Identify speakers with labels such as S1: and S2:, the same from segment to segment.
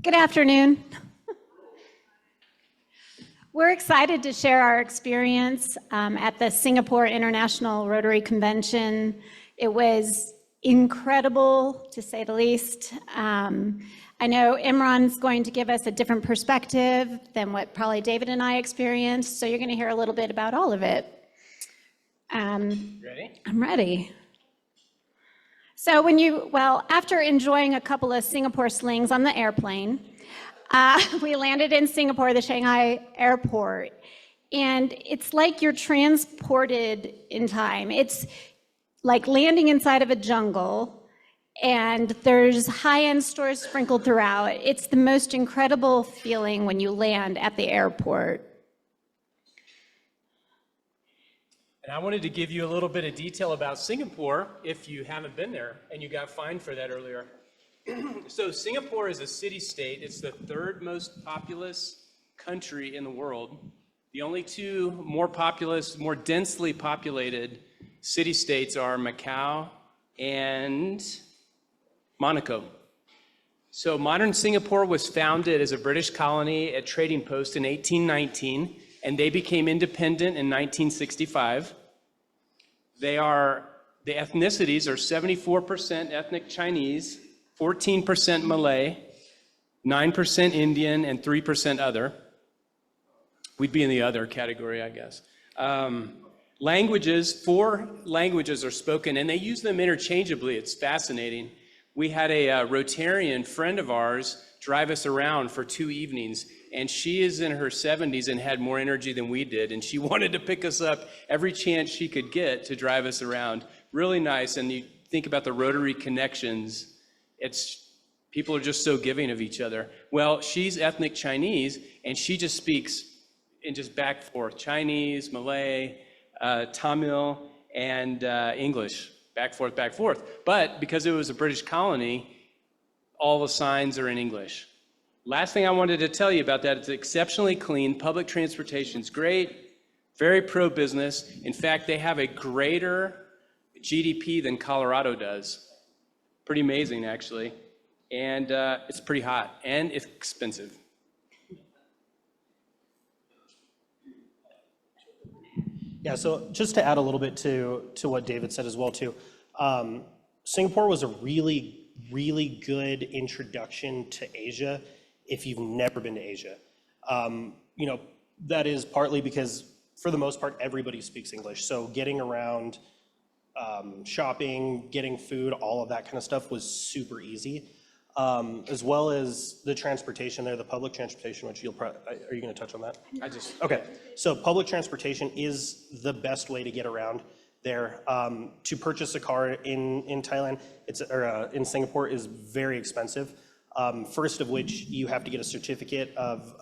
S1: Good afternoon. We're excited to share our experience at the Singapore International Rotary Convention. It was incredible, to say the least. I know Imran's going to give us a different perspective than what probably David and I experienced, so you're going to hear a little bit about all of it.
S2: Ready?
S1: I'm ready. So after enjoying a couple of Singapore slings on the airplane, we landed in Singapore, the Shanghai airport, and it's like you're transported in time. It's like landing inside of a jungle, and there's high-end stores sprinkled throughout. It's the most incredible feeling when you land at the airport.
S2: And I wanted to give you a little bit of detail about Singapore if you haven't been there and you got fined for that earlier. So Singapore is a city-state. It's the third most populous country in the world. The only two more populous, more densely populated city-states are Macau and Monaco. So modern Singapore was founded as a British colony at trading post in 1819, and they became independent in 1965. The ethnicities are 74% ethnic Chinese, 14% Malay, 9% Indian, and 3% other. We'd be in the other category, I guess. Languages, 4 languages are spoken, and they use them interchangeably. It's fascinating. We had a Rotarian friend of ours drive us around for 2 evenings, and she is in her 70s and had more energy than we did, and she wanted to pick us up every chance she could get to drive us around. Really nice, and you think about the Rotary connections. People are just so giving of each other. Well, she's ethnic Chinese, and she just speaks in just back and forth, Chinese, Malay, Tamil, and English, back and forth. But because it was a British colony, all the signs are in English. Last thing I wanted to tell you about that, it's exceptionally clean. Public transportation's great, very pro-business. In fact, they have a greater GDP than Colorado does. Pretty amazing, actually. And it's pretty hot, and it's expensive.
S3: Yeah, so just to add a little bit to what David said as well, too. Singapore was a really, really good introduction to Asia if you've never been to Asia. That is partly because, for the most part, everybody speaks English. So getting around, shopping, getting food, all of that kind of stuff was super easy. As well as the transportation there, the public transportation, which are you going to touch on that? Okay. So public transportation is the best way to get around there. To purchase a car in Thailand, in Singapore, is very expensive. First of which, you have to get a certificate of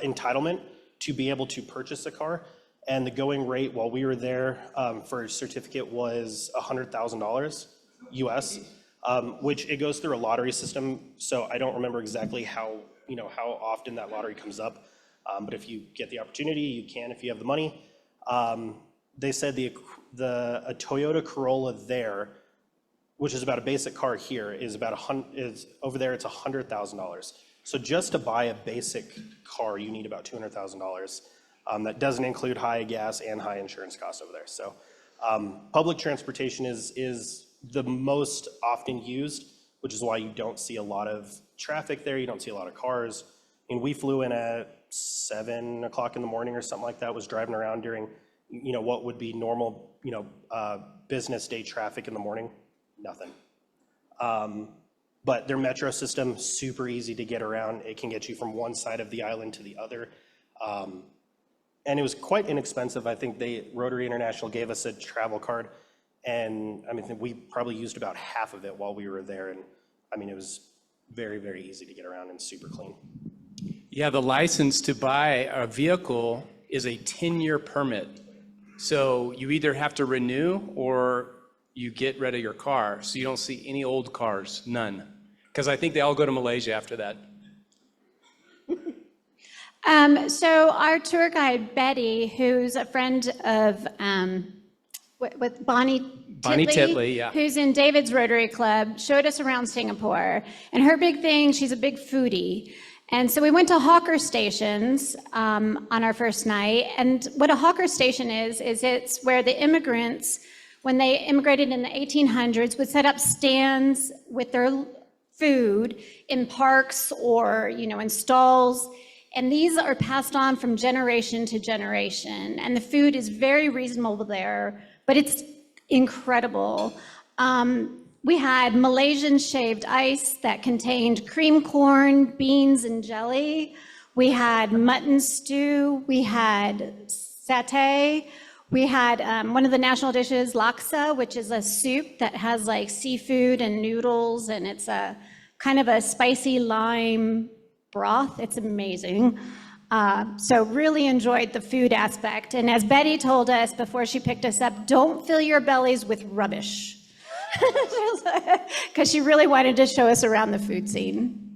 S3: entitlement to be able to purchase a car. And the going rate while we were there for a certificate was $100,000 US, which it goes through a lottery system. So I don't remember exactly how often that lottery comes up. But if you get the opportunity, you can if you have the money. They said a Toyota Corolla there, which is about a basic car here, is over there it's $100,000. So just to buy a basic car, you need about $200,000. That doesn't include high gas and high insurance costs over there. So public transportation is the most often used, which is why you don't see a lot of traffic there. You don't see a lot of cars. And we flew in at 7 o'clock in the morning or something like that, was driving around during what would be normal business day traffic in the morning. Nothing. But their metro system, super easy to get around. It can get you from one side of the island to the other. And it was quite inexpensive. I think Rotary International gave us a travel card, and we probably used about half of it while we were there. And it was very, very easy to get around and super clean.
S2: Yeah, the license to buy a vehicle is a 10-year permit. So you either have to renew or you get rid of your car. So you don't see any old cars, none. Because I think they all go to Malaysia after that.
S1: So our tour guide, Betty, who's a friend of with Bonnie
S2: Bonnie Titley, yeah.
S1: who's in David's Rotary Club, showed us around Singapore. And her big thing, she's a big foodie. And so we went to hawker stations on our first night. And what a hawker station is it's where the immigrants, when they immigrated in the 1800s, would set up stands with their food in parks or, in stalls. And these are passed on from generation to generation. And the food is very reasonable there, but it's incredible. We had Malaysian shaved ice that contained cream corn, beans, and jelly. We had mutton stew. We had satay. We had one of the national dishes, laksa, which is a soup that has like seafood and noodles, and it's a kind of a spicy lime broth. It's amazing. So really enjoyed the food aspect. And as Betty told us before she picked us up, don't fill your bellies with rubbish. Because she really wanted to show us around the food scene.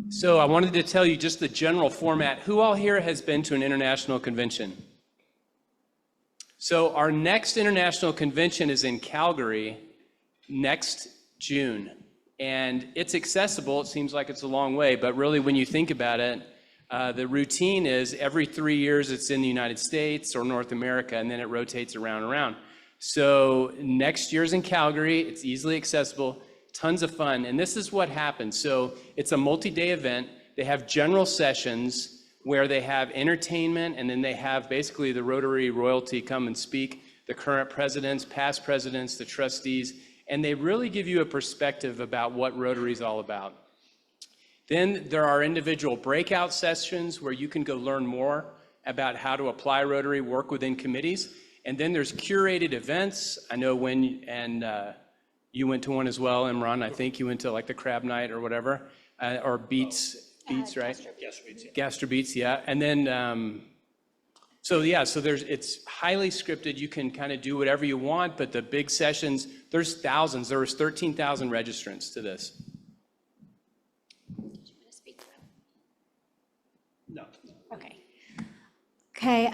S2: So I wanted to tell you just the general format. Who all here has been to an international convention? So our next international convention is in Calgary next June. And it's accessible. It seems like it's a long way, but really when you think about it, the routine is every 3 years it's in the United States or North America, and then it rotates around and around. So next year's in Calgary. It's easily accessible, tons of fun. And this is what happens. So it's a multi-day event. They have general sessions where they have entertainment, and then they have basically the Rotary royalty come and speak, the current presidents, past presidents, the trustees, and they really give you a perspective about what Rotary is all about. Then there are individual breakout sessions where you can go learn more about how to apply Rotary, work within committees. And then there's curated events. I know you went to one as well, Imran. I think you went to like the Crab Night or whatever, or Beats, right?
S3: Gastrobeats, yeah.
S2: Gastrobeats, yeah. And then, so it's highly scripted. You can kind of do whatever you want, but the big sessions, there's thousands. There was 13,000 registrants to this.
S3: No.
S1: Okay,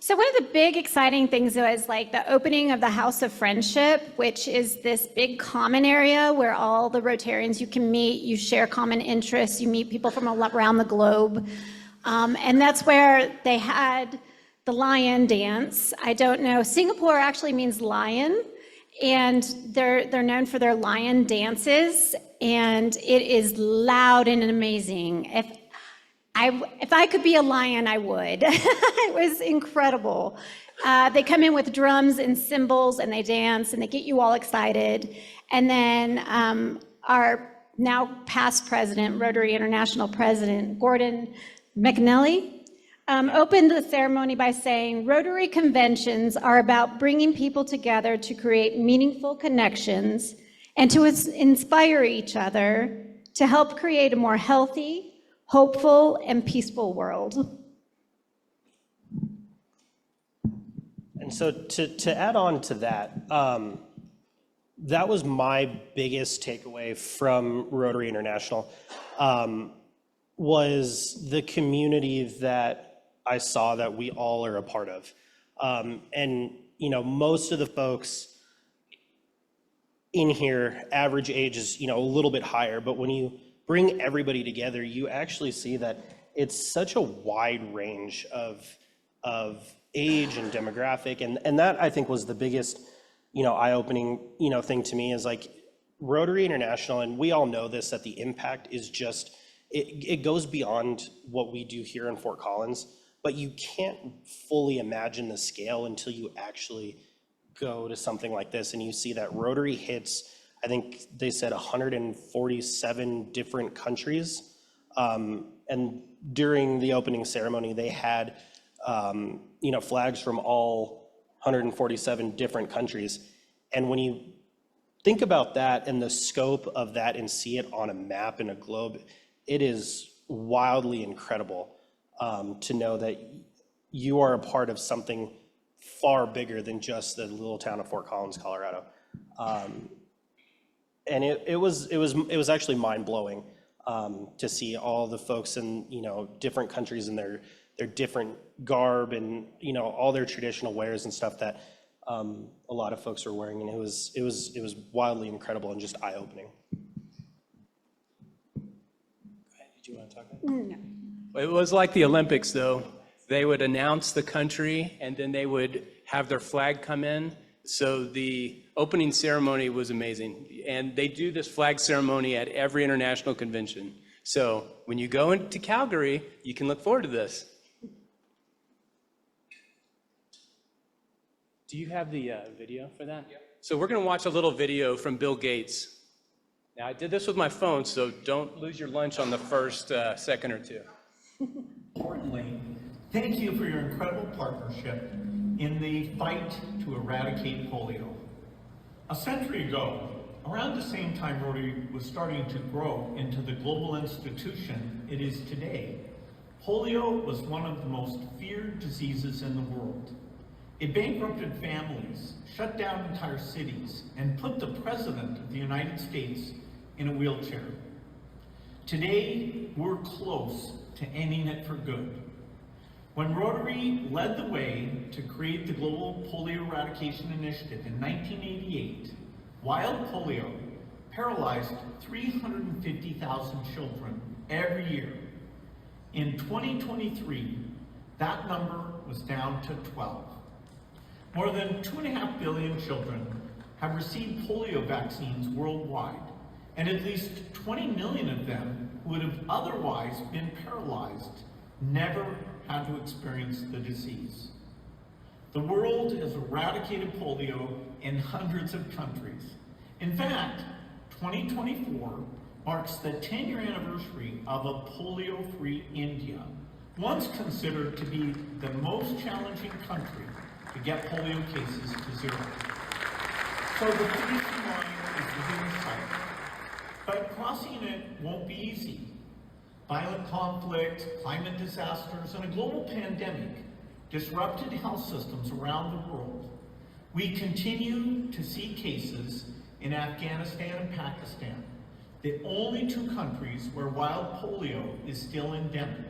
S1: so one of the big exciting things was like the opening of the House of Friendship, which is this big common area where all the Rotarians you can meet, you share common interests, you meet people from around the globe. And that's where they had the lion dance. I don't know, Singapore actually means lion, and they're known for their lion dances, and it is loud and amazing. If I could be a lion, I would. It was incredible. They come in with drums and cymbals, and they dance, and they get you all excited. And then our now past president, Rotary International President, Gordon McNally, opened the ceremony by saying, Rotary conventions are about bringing people together to create meaningful connections and to inspire each other to help create a more healthy, hopeful, and peaceful world.
S3: And so to add on to that, that was my biggest takeaway from Rotary International, was the community that I saw that we all are a part of. And most of the folks in here, average age is a little bit higher, but when you bring everybody together, you actually see that it's such a wide range of age and demographic, and that I think was the biggest eye-opening thing to me, is like Rotary International, and we all know this, that the impact is just it goes beyond what we do here in Fort Collins, but you can't fully imagine the scale until you actually go to something like this and you see that Rotary hits, I think they said 147 different countries. And during the opening ceremony, they had flags from all 147 different countries. And when you think about that and the scope of that and see it on a map and a globe, it is wildly incredible to know that you are a part of something far bigger than just the little town of Fort Collins, Colorado. And it was actually mind-blowing to see all the folks in different countries and their their different garb and, you know, all their traditional wares and stuff that a lot of folks were wearing, and it was wildly incredible and just eye-opening. Did you want to talk about it?
S1: No.
S2: It was like the Olympics, though. They would announce the country, and then they would have their flag come in. So the opening ceremony was amazing. And they do this flag ceremony at every international convention. So when you go into Calgary, you can look forward to this. Do you have the video for that? Yeah. So we're going to watch a little video from Bill Gates. Now, I did this with my phone, so don't lose your lunch on the first second or two.
S4: Importantly, thank you for your incredible partnership in the fight to eradicate polio. A century ago, around the same time Rotary was starting to grow into the global institution it is today, polio was one of the most feared diseases in the world. It bankrupted families, shut down entire cities, and put the President of the United States in a wheelchair. Today, we're close to ending it for good. When Rotary led the way to create the Global Polio Eradication Initiative in 1988, wild polio paralyzed 350,000 children every year. In 2023, that number was down to 12. More than 2.5 billion children have received polio vaccines worldwide, and at least 20 million of them who would have otherwise been paralyzed never had to experience the disease. The world has eradicated polio in hundreds of countries. In fact, 2024 marks the 10-year anniversary of a polio-free India, once considered to be the most challenging country to get polio cases to zero. So the finish line is within sight, but crossing it won't be easy. Violent conflict, climate disasters, and a global pandemic disrupted health systems around the world. We continue to see cases in Afghanistan and Pakistan, the only two countries where wild polio is still endemic.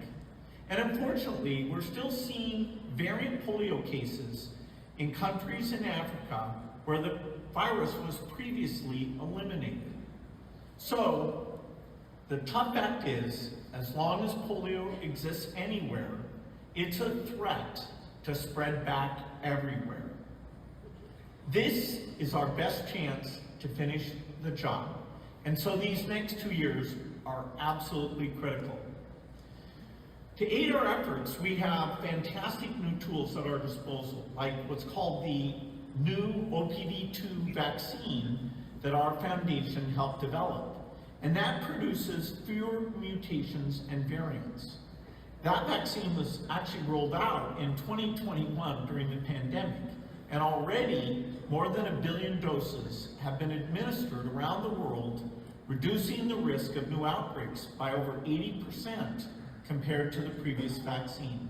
S4: And unfortunately, we're still seeing variant polio cases in countries in Africa where the virus was previously eliminated. So, the tough fact is, as long as polio exists anywhere, it's a threat to spread back everywhere. This is our best chance to finish the job. And so these next 2 years are absolutely critical. To aid our efforts, we have fantastic new tools at our disposal, like what's called the new OPV2 vaccine that our foundation helped develop. And that produces fewer mutations and variants. That vaccine was actually rolled out in 2021 during the pandemic, and already more than 1 billion doses have been administered around the world, reducing the risk of new outbreaks by over 80% compared to the previous vaccine.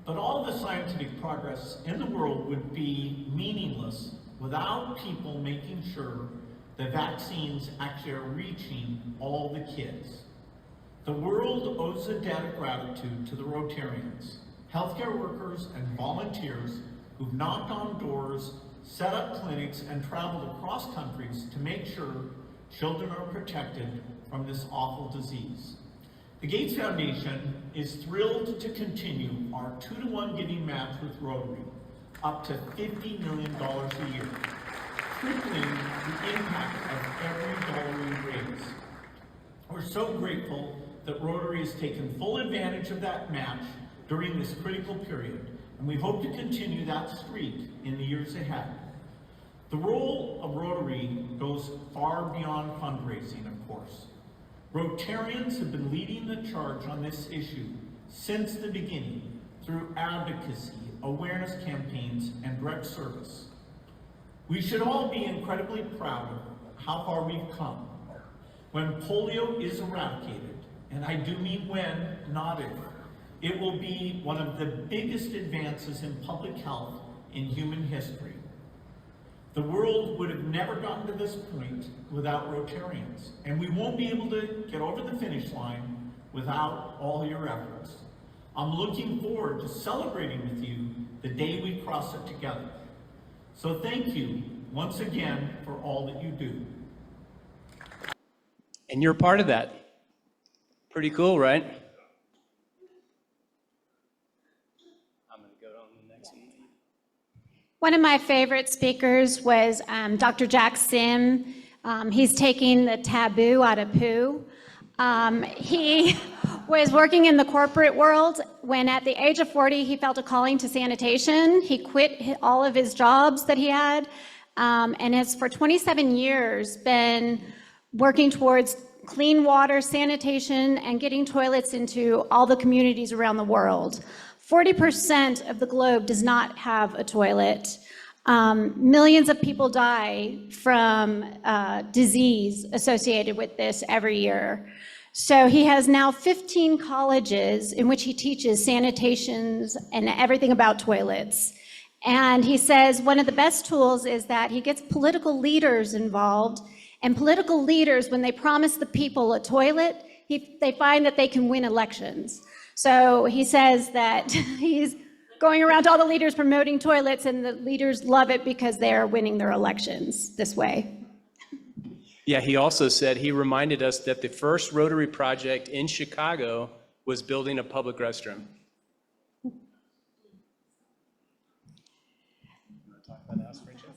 S4: But all the scientific progress in the world would be meaningless without people making sure the vaccines actually are reaching all the kids. The world owes a debt of gratitude to the Rotarians, healthcare workers, and volunteers who've knocked on doors, set up clinics, and traveled across countries to make sure children are protected from this awful disease. The Gates Foundation is thrilled to continue our 2-to-1 giving match with Rotary, up to $50 million a year, tripling the impact of every dollar we raise. We're so grateful that Rotary has taken full advantage of that match during this critical period, and we hope to continue that streak in the years ahead. The role of Rotary goes far beyond fundraising, of course. Rotarians have been leading the charge on this issue since the beginning through advocacy, awareness campaigns, and direct service. We should all be incredibly proud of how far we've come. When polio is eradicated, and I do mean when, not if, it will be one of the biggest advances in public health in human history. The world would have never gotten to this point without Rotarians, and we won't be able to get over the finish line without all your efforts. I'm looking forward to celebrating with you the day we cross it together. So thank you once again for all that you do.
S2: And you're part of that. Pretty cool, right? I'm going to go on the next one.
S1: One of my favorite speakers was Dr. Jack Sim. He's taking the taboo out of poo. He was working in the corporate world when at the age of 40, he felt a calling to sanitation. He quit all of his jobs that he had and has for 27 years been working towards clean water, sanitation, and getting toilets into all the communities around the world. 40% of the globe does not have a toilet. Millions of people die from disease associated with this every year. So he has now 15 colleges in which he teaches sanitations and everything about toilets. And he says one of the best tools is that he gets political leaders involved, and political leaders, when they promise the people a toilet, they find that they can win elections. So he says that he's going around to all the leaders promoting toilets, and the leaders love it because they're winning their elections this way.
S2: Yeah, he also said, he reminded us that the first Rotary project in Chicago was building a public restroom. You want to talk about the House of Friendship?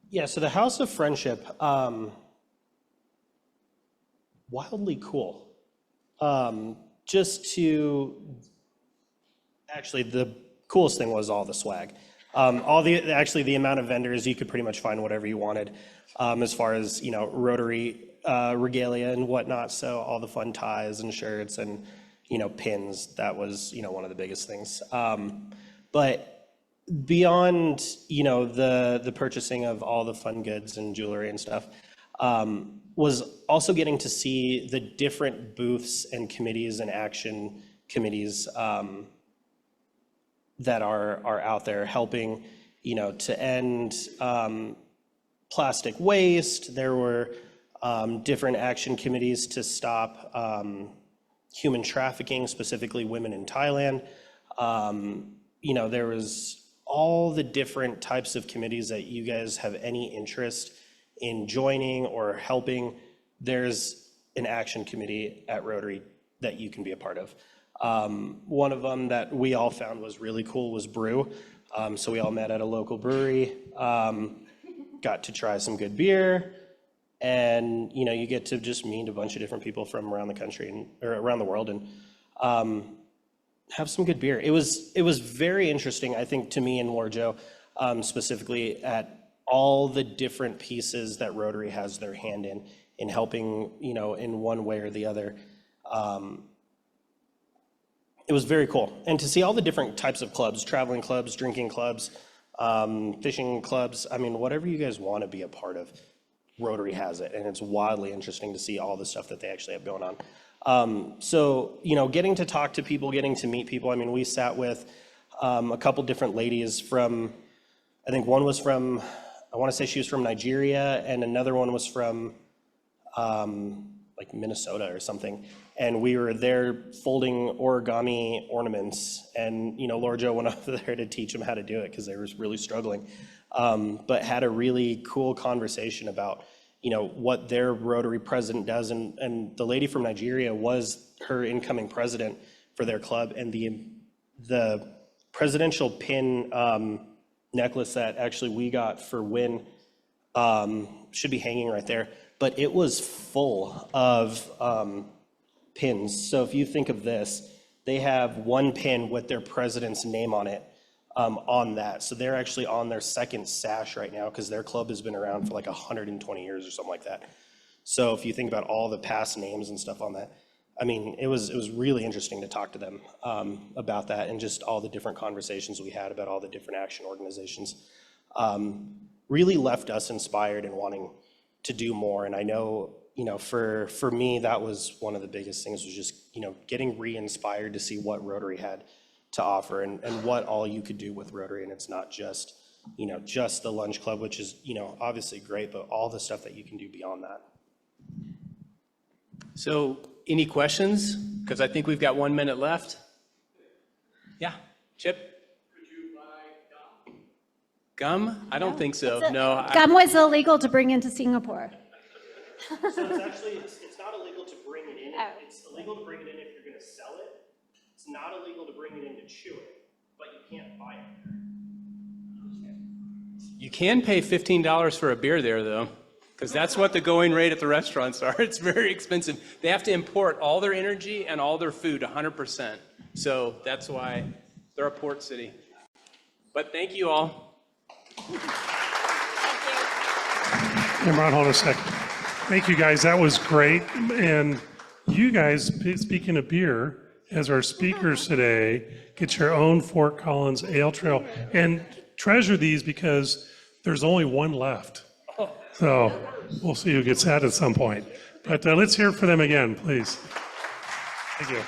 S3: Yeah, so the House of Friendship, wildly cool. Actually, the coolest thing was all the swag. Actually, the amount of vendors, you could pretty much find whatever you wanted, as far as, Rotary regalia and whatnot. So all the fun ties and shirts and, pins, that was, one of the biggest things. But beyond, the purchasing of all the fun goods and jewelry and stuff, was also getting to see the different booths and committees and action committees that are out there helping, to end plastic waste. There were different action committees to stop human trafficking, specifically women in Thailand. There was all the different types of committees that you guys have any interest in joining or helping. There's an action committee at Rotary that you can be a part of. One of them that we all found was really cool was brew. So we all met at a local brewery, got to try some good beer, and you get to just meet a bunch of different people from around the country or around the world and have some good beer. It was very interesting, I think, to me and Warjo, specifically at all the different pieces that Rotary has their hand in helping, in one way or the other. It was very cool. And to see all the different types of clubs, traveling clubs, drinking clubs, fishing clubs, whatever you guys want to be a part of, Rotary has it. And it's wildly interesting to see all the stuff that they actually have going on. So, getting to talk to people, getting to meet people. We sat with a couple different ladies from, I think one was from, I want to say she was from Nigeria, and another one was from like Minnesota or something. And we were there folding origami ornaments, and Laura Jo went over there to teach them how to do it because they were really struggling, but had a really cool conversation about what their Rotary president does. And the lady from Nigeria was her incoming president for their club, and the presidential pin necklace that actually we got for Win should be hanging right there, but it was full of pins. So if you think of this, they have one pin with their president's name on it, on that. So they're actually on their second sash right now because their club has been around for like 120 years or something like that. So if you think about all the past names and stuff on that, it was really interesting to talk to them about that, and just all the different conversations we had about all the different action organizations really left us inspired and wanting to do more. And I know, for me, that was one of the biggest things, was just, getting re-inspired to see what Rotary had to offer and what all you could do with Rotary. And it's not just, just the lunch club, which is, obviously great, but all the stuff that you can do beyond that.
S2: So Any questions? Because I think we've got 1 minute left. Yeah, Chip? Gum? I don't think so. No.
S1: Gum was illegal to bring into Singapore.
S3: So it's actually, it's not illegal to bring it in.
S1: Oh.
S3: It's illegal to bring it in if you're gonna sell it. It's not illegal to bring it in to chew it, but you can't buy it there.
S2: You can pay $15 for a beer there, though, because that's what the going rate at the restaurants are. It's very expensive. They have to import all their energy and all their food 100%. So that's why they're a port city. But thank you all.
S5: Imran, hold a second. Thank you, guys. That was great. And you guys, speaking of beer, as our speakers today, get your own Fort Collins Ale Trail and treasure these because there's only one left. So we'll see who gets that at some point. But let's hear it for them again, please. Thank you.